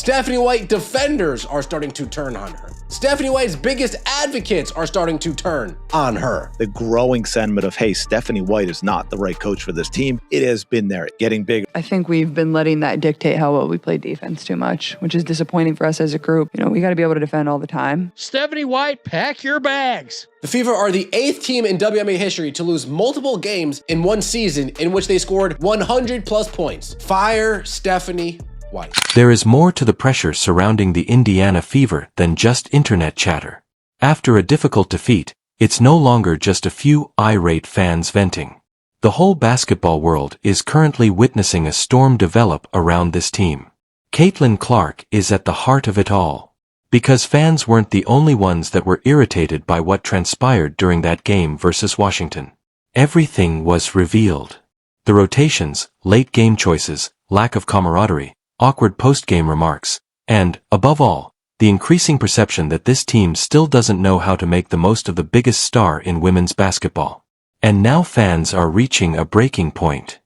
Stephanie White defenders are starting to turn on her. Stephanie White's biggest advocates are starting to turn on her. The growing sentiment of, hey, Stephanie White is not the right coach for this team. It has been there, getting bigger. I think we've been letting that dictate how well we play defense too much, which is disappointing for us as a group. We got to be able to defend all the time. Stephanie White, pack your bags. The Fever are the 8th team in WNBA history to lose multiple games in one season in which they scored 100+ points. Fire Stephanie White. There is more to the pressure surrounding the Indiana Fever than just internet chatter. After a difficult defeat, it's no longer just a few irate fans venting. The whole basketball world is currently witnessing a storm develop around this team. Caitlin Clark is at the heart of it all. Because fans weren't the only ones that were irritated by what transpired during that game versus Washington. Everything was revealed. The rotations, late game choices, lack of camaraderie, awkward post-game remarks, and, above all, the increasing perception that this team still doesn't know how to make the most of the biggest star in women's basketball. And now fans are reaching a breaking point.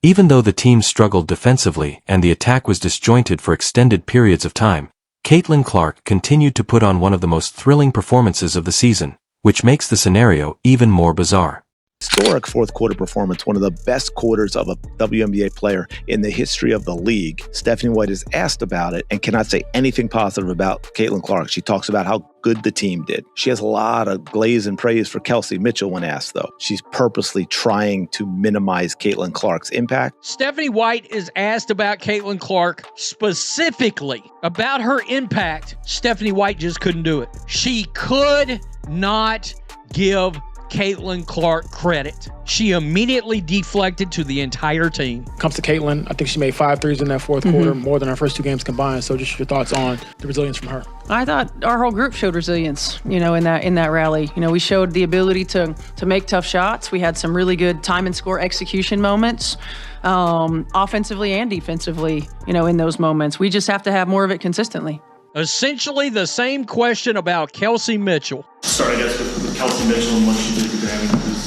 Even though the team struggled defensively and the attack was disjointed for extended periods of time, Caitlin Clark continued to put on one of the most thrilling performances of the season, which makes the scenario even more bizarre. Historic fourth quarter performance, one of the best quarters of a WNBA player in the history of the league. Stephanie White is asked about it and cannot say anything positive about Caitlin Clark. She talks about how good the team did. She has a lot of glaze and praise for Kelsey Mitchell when asked, though. She's purposely trying to minimize Caitlin Clark's impact. Stephanie White is asked about Caitlin Clark, specifically about her impact. Stephanie White just couldn't do it. She could not give Caitlin Clark credit. She immediately deflected to the entire team. Comes to Caitlin, I think she made 5 threes in that fourth quarter, more than our first 2 games combined. So just your thoughts on the resilience from her. I thought our whole group showed resilience, in that rally. We showed the ability to make tough shots. We had some really good time and score execution moments, offensively and defensively, in those moments. We just have to have more of it consistently. Essentially the same question about Kelsey Mitchell. Start, I guess, with Kelsey Mitchell and what she did to Grammy was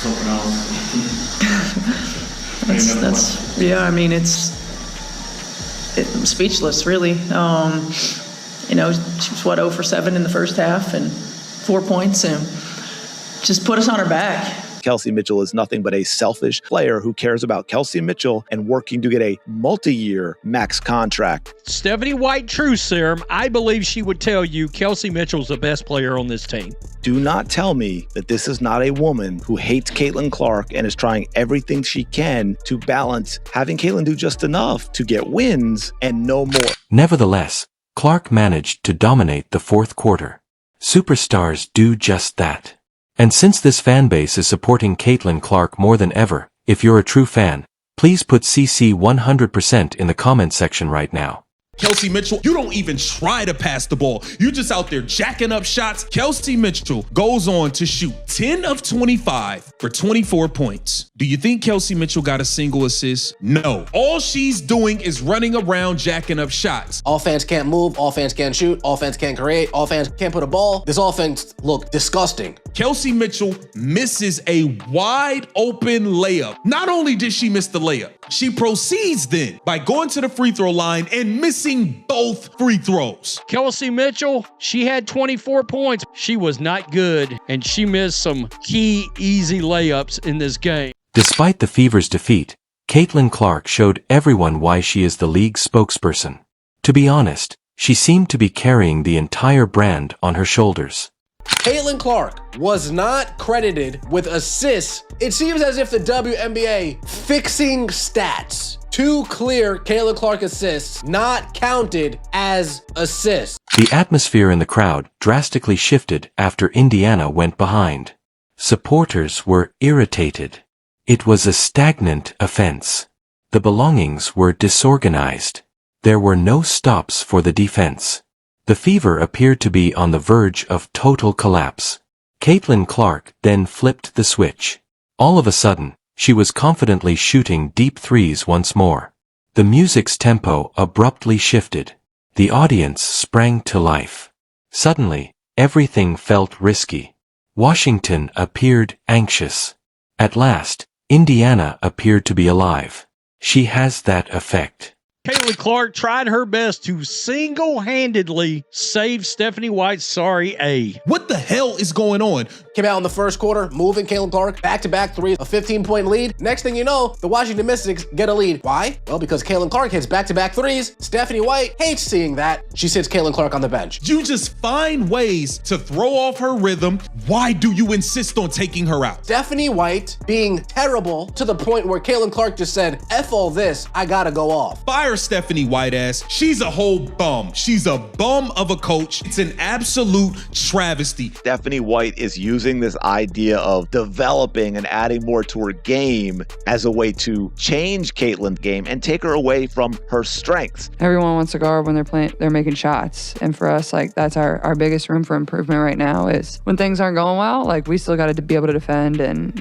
something else. It's speechless, really. She was 0 for 7 in the first half and 4 points, and just put us on her back. Kelsey Mitchell is nothing but a selfish player who cares about Kelsey Mitchell and working to get a multi-year max contract. Stephanie White True Serum, I believe she would tell you Kelsey Mitchell's the best player on this team. Do not tell me that this is not a woman who hates Caitlin Clark and is trying everything she can to balance having Caitlin do just enough to get wins and no more. Nevertheless, Clark managed to dominate the fourth quarter. Superstars do just that. And since this fan base is supporting Caitlin Clark more than ever, if you're a true fan, please put CC 100% in the comment section right now. Kelsey Mitchell, you don't even try to pass the ball. You're just out there jacking up shots. Kelsey Mitchell goes on to shoot 10 of 25 for 24 points. Do you think Kelsey Mitchell got a single assist? No. All she's doing is running around jacking up shots. Offense can't move, offense can't shoot, offense can't create, offense can't put a ball. This offense look disgusting. Kelsey Mitchell misses a wide open layup. Not only did she miss the layup, she proceeds then by going to the free throw line and missing both free throws. Kelsey Mitchell, she had 24 points. She was not good, and she missed some key easy layups in this game. Despite the Fever's defeat, Caitlin Clark showed everyone why she is the league's spokesperson. To be honest, she seemed to be carrying the entire brand on her shoulders. Caitlin Clark was not credited with assists. It seems as if the WNBA fixing stats. 2 clear Caitlin Clark assists not counted as assists. The atmosphere in the crowd drastically shifted after Indiana went behind. Supporters were irritated. It was a stagnant offense. The belongings were disorganized. There were no stops for the defense. The Fever appeared to be on the verge of total collapse. Caitlin Clark then flipped the switch. All of a sudden, she was confidently shooting deep threes once more. The music's tempo abruptly shifted. The audience sprang to life. Suddenly, everything felt risky. Washington appeared anxious. At last, Indiana appeared to be alive. She has that effect. Caitlin Clark tried her best to single-handedly save Stephanie White's sorry A. What the hell is going on? Came out in the first quarter, moving Caitlin Clark, back-to-back threes, a 15-point lead. Next thing you know, the Washington Mystics get a lead. Why? Well, because Caitlin Clark hits back-to-back threes. Stephanie White hates seeing that. She sits Caitlin Clark on the bench. You just find ways to throw off her rhythm. Why do you insist on taking her out? Stephanie White being terrible to the point where Caitlin Clark just said, F all this, I gotta go off. Fire Stephanie White ass. She's a whole bum. She's a bum of a coach. It's an absolute travesty. Stephanie White is using this idea of developing and adding more to her game as a way to change Caitlin's game and take her away from her strengths. Everyone wants to guard when they're making shots. And for us, like, that's our biggest room for improvement right now is when things aren't going well, like, we still got to be able to defend and,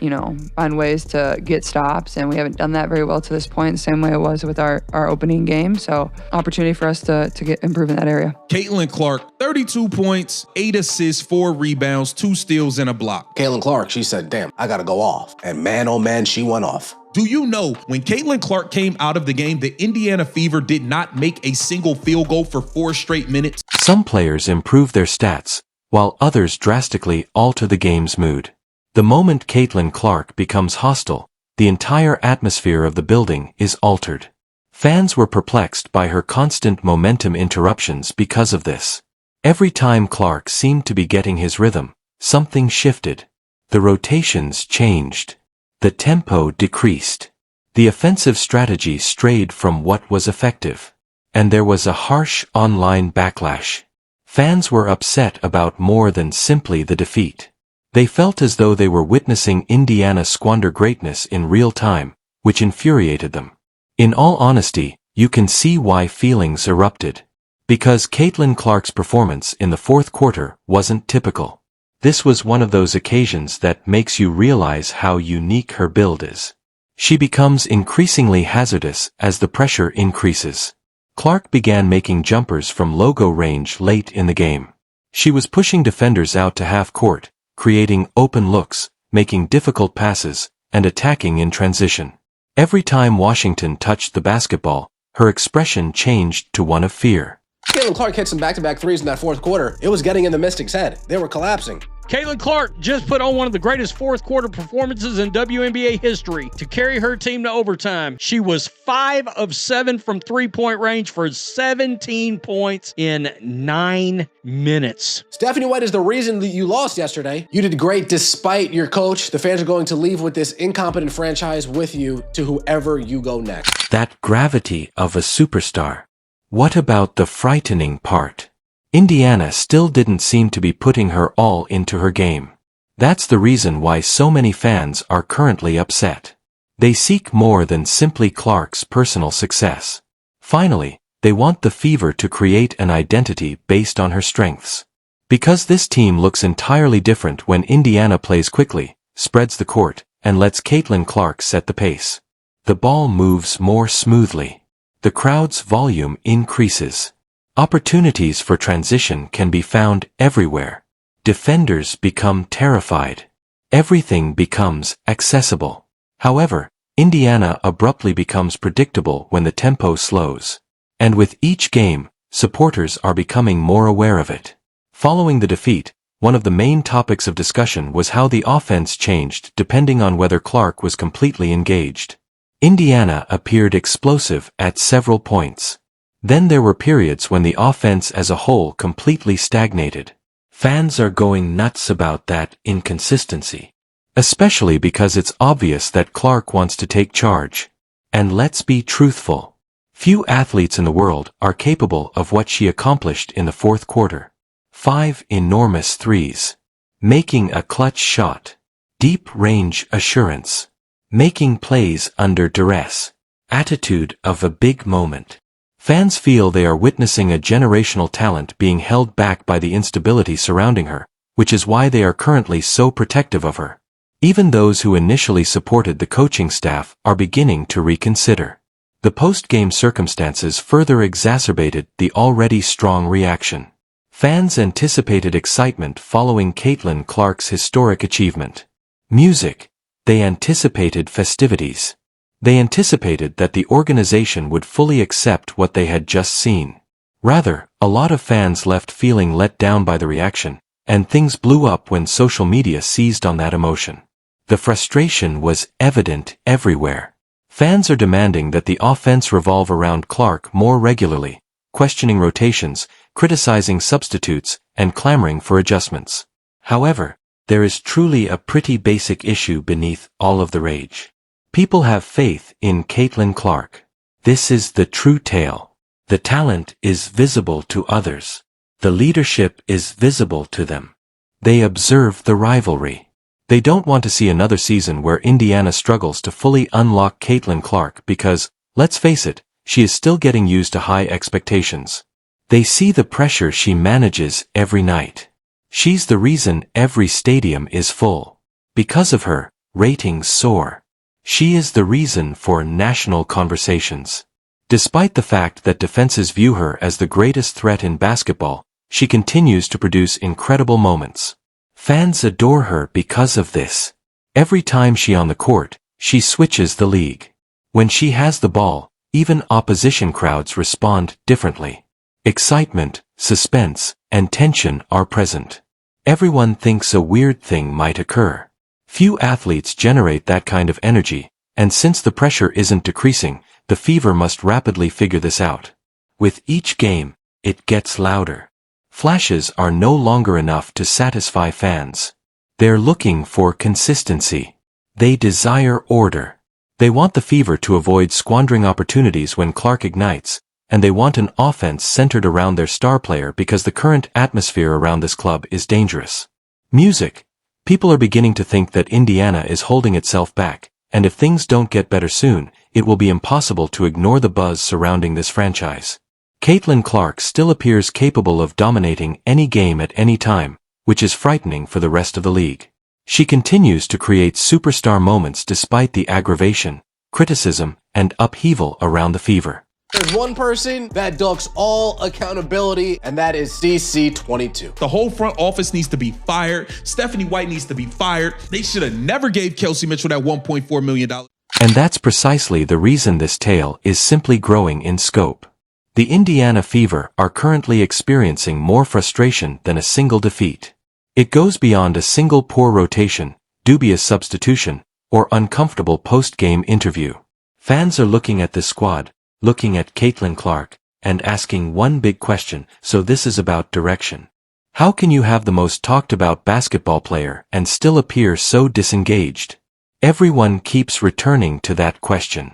find ways to get stops. And we haven't done that very well to this point, the same way it was with our opening game. So opportunity for us to improve in that area. Caitlin Clark, 32 points, 8 assists, 4 rebounds, 2 steals, and a block. Caitlin Clark, she said, damn, I gotta go off. And man, oh man, she went off. Do you know when Caitlin Clark came out of the game, the Indiana Fever did not make a single field goal for 4 straight minutes? Some players improve their stats, while others drastically alter the game's mood. The moment Caitlin Clark becomes hostile, the entire atmosphere of the building is altered. Fans were perplexed by her constant momentum interruptions because of this. Every time Clark seemed to be getting his rhythm, something shifted. The rotations changed. The tempo decreased. The offensive strategy strayed from what was effective. And there was a harsh online backlash. Fans were upset about more than simply the defeat. They felt as though they were witnessing Indiana squander greatness in real time, which infuriated them. In all honesty, you can see why feelings erupted. Because Caitlin Clark's performance in the fourth quarter wasn't typical. This was one of those occasions that makes you realize how unique her build is. She becomes increasingly hazardous as the pressure increases. Clark began making jumpers from logo range late in the game. She was pushing defenders out to half court, creating open looks, making difficult passes, and attacking in transition. Every time Washington touched the basketball, her expression changed to one of fear. Caitlin Clark hit some back-to-back threes in that fourth quarter. It was getting in the Mystics' head. They were collapsing. Caitlin Clark just put on one of the greatest fourth quarter performances in WNBA history to carry her team to overtime. She was 5 of 7 from three-point range for 17 points in 9 minutes. Stephanie White is the reason that you lost yesterday. You did great despite your coach. The fans are going to leave with this incompetent franchise with you to whoever you go next. That gravity of a superstar. What about the frightening part? Indiana still didn't seem to be putting her all into her game. That's the reason why so many fans are currently upset. They seek more than simply Clark's personal success. Finally, they want the Fever to create an identity based on her strengths. Because this team looks entirely different when Indiana plays quickly, spreads the court, and lets Caitlin Clark set the pace. The ball moves more smoothly. The crowd's volume increases. Opportunities for transition can be found everywhere. Defenders become terrified. Everything becomes accessible. However, Indiana abruptly becomes predictable when the tempo slows. And with each game, supporters are becoming more aware of it. Following the defeat, one of the main topics of discussion was how the offense changed depending on whether Clark was completely engaged. Indiana appeared explosive at several points. Then there were periods when the offense as a whole completely stagnated. Fans are going nuts about that inconsistency. Especially because it's obvious that Clark wants to take charge. And let's be truthful. Few athletes in the world are capable of what she accomplished in the fourth quarter. 5 enormous threes. Making a clutch shot. Deep range assurance. Making plays under duress. Attitude of a big moment. Fans feel they are witnessing a generational talent being held back by the instability surrounding her, which is why they are currently so protective of her. Even those who initially supported the coaching staff are beginning to reconsider. The post-game circumstances further exacerbated the already strong reaction. Fans anticipated excitement following Caitlin Clark's historic achievement. Music. They anticipated festivities. They anticipated that the organization would fully accept what they had just seen. Rather, a lot of fans left feeling let down by the reaction, and things blew up when social media seized on that emotion. The frustration was evident everywhere. Fans are demanding that the offense revolve around Clark more regularly, questioning rotations, criticizing substitutes, and clamoring for adjustments. However, there is truly a pretty basic issue beneath all of the rage. People have faith in Caitlin Clark. This is the true tale. The talent is visible to others. The leadership is visible to them. They observe the rivalry. They don't want to see another season where Indiana struggles to fully unlock Caitlin Clark because, let's face it, she is still getting used to high expectations. They see the pressure she manages every night. She's the reason every stadium is full. Because of her, ratings soar. She is the reason for national conversations. Despite the fact that defenses view her as the greatest threat in basketball, she continues to produce incredible moments. Fans adore her because of this. Every time she's on the court, she switches the league. When she has the ball, even opposition crowds respond differently. Excitement, suspense, and tension are present. Everyone thinks a weird thing might occur. Few athletes generate that kind of energy, and since the pressure isn't decreasing, the Fever must rapidly figure this out. With each game, it gets louder. Flashes are no longer enough to satisfy fans. They're looking for consistency. They desire order. They want the Fever to avoid squandering opportunities when Clark ignites, and they want an offense centered around their star player because the current atmosphere around this club is dangerous. Music. People are beginning to think that Indiana is holding itself back, and if things don't get better soon, it will be impossible to ignore the buzz surrounding this franchise. Caitlin Clark still appears capable of dominating any game at any time, which is frightening for the rest of the league. She continues to create superstar moments despite the aggravation, criticism, and upheaval around the Fever. There's one person that ducks all accountability, and that is DC22. The whole front office needs to be fired. Stephanie White needs to be fired. They should have never gave Kelsey Mitchell that $1.4 million. And that's precisely the reason this tale is simply growing in scope. The Indiana Fever are currently experiencing more frustration than a single defeat. It goes beyond a single poor rotation, dubious substitution, or uncomfortable post-game interview. Fans are looking at this squad, looking at Caitlin Clark, and asking one big question, so this is about direction. How can you have the most talked about basketball player and still appear so disengaged? Everyone keeps returning to that question.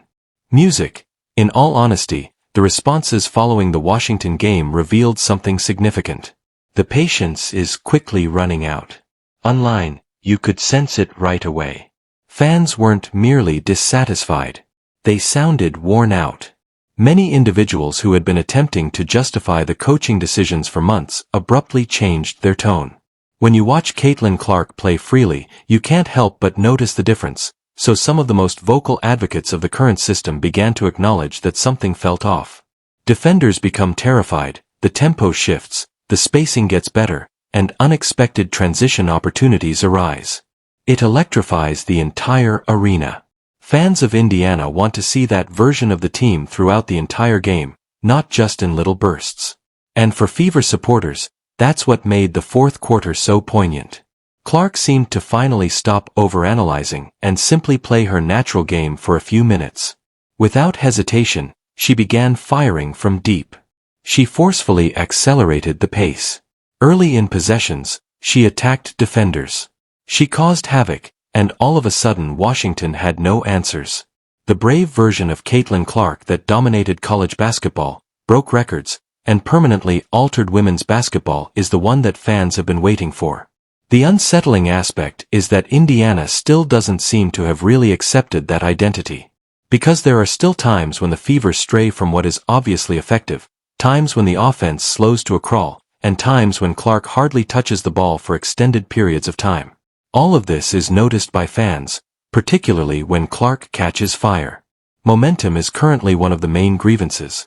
Music. In all honesty, the responses following the Washington game revealed something significant. The patience is quickly running out. Online, you could sense it right away. Fans weren't merely dissatisfied. They sounded worn out. Many individuals who had been attempting to justify the coaching decisions for months abruptly changed their tone. When you watch Caitlin Clark play freely, you can't help but notice the difference, so some of the most vocal advocates of the current system began to acknowledge that something felt off. Defenders become terrified, the tempo shifts, the spacing gets better, and unexpected transition opportunities arise. It electrifies the entire arena. Fans of Indiana want to see that version of the team throughout the entire game, not just in little bursts. And for Fever supporters, that's what made the fourth quarter so poignant. Clark seemed to finally stop overanalyzing and simply play her natural game for a few minutes. Without hesitation, she began firing from deep. She forcefully accelerated the pace. Early in possessions, she attacked defenders. She caused havoc, and all of a sudden Washington had no answers. The brave version of Caitlin Clark that dominated college basketball, broke records, and permanently altered women's basketball is the one that fans have been waiting for. The unsettling aspect is that Indiana still doesn't seem to have really accepted that identity. Because there are still times when the Fever stray from what is obviously effective, times when the offense slows to a crawl, and times when Clark hardly touches the ball for extended periods of time. All of this is noticed by fans, particularly when Clark catches fire. Momentum is currently one of the main grievances.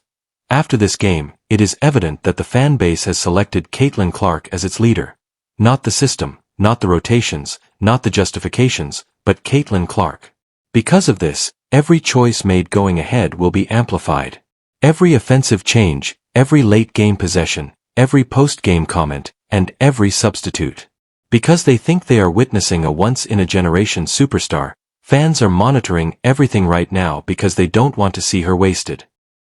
After this game, it is evident that the fan base has selected Caitlin Clark as its leader. Not the system, not the rotations, not the justifications, but Caitlin Clark. Because of this, every choice made going ahead will be amplified. Every offensive change, every late game possession, every post-game comment, and every substitute. Because they think they are witnessing a once-in-a-generation superstar, fans are monitoring everything right now because they don't want to see her wasted.